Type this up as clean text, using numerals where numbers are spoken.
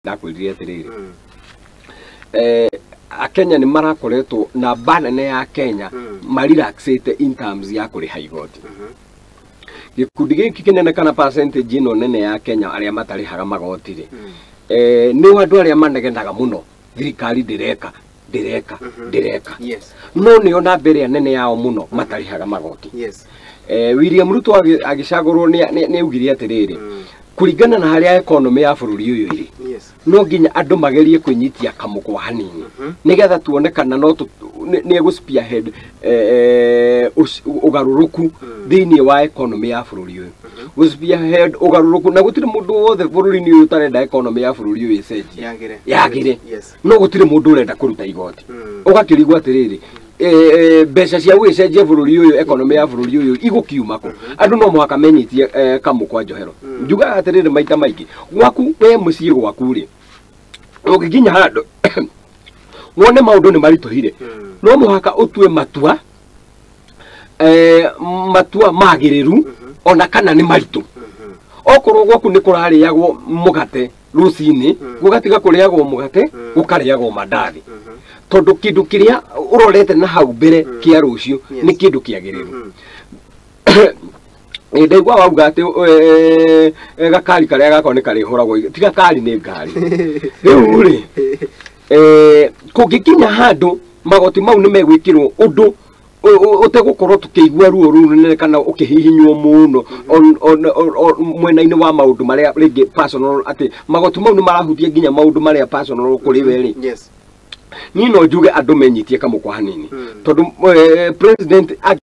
ndakwiririe atiriri Akenya ni marakoretwo na banene ya Kenya marelaxate in terms ya kuriha igoti. Gikundi giki kinene kana percentage ino nene ya Kenya aria matarihaga magoti ri ni andu aria manegenaga muno thirikari direka no ni ona mbere nene yao muno matarihaga magoti. William Ruto agicagurwo ni ugire atiriri kuringana na haria economy ya bururi uyu iri no nginya andu magerie kunyitia kamukwa hanini nigetha tuonekana no ni egu spearhead ugaruruku thiini wa economy ya bururi uyu spearhead ugaruruku na gutire mundu wothe bururi-ini uyu tarenda economy ya bururi uyu icenjie yagire no gutire mundu urenda kuruta igoti ugakirigwa atiriri mbeca cia gwicenjia bururi uyu economy ya bururi uyu igukiumako andu no mwaka menyitie kamukwa njohero njuga atiriri maita maingi gwaku we mucii gwaku ri ugiginya handu wone maundu ni marituhire no muhaka utue matua magiriru ona kana ni maritu okorwo gwaku ni kurariagwo mugate rucini gugatiga kuriagwo mugate gukariagwo mandathi tondu kindu kiria urorete na hau mbere kia rucio ni kindu kiagiriru ndaigwa wauga ati gakari karia gako ni karihuragwo ti gakari ni ngari riu ri kungikinya handu magoti mau ni megwikirwo undu utegukorwo tukigwa ruo runene kana ukihihinywo muno mwena-ini wa maundu maria ringi personal ati magoti mau ni marahutia nginya maundu maria personal kuri we ri ni no njuge andu menyitie kamukwa hanini tondu president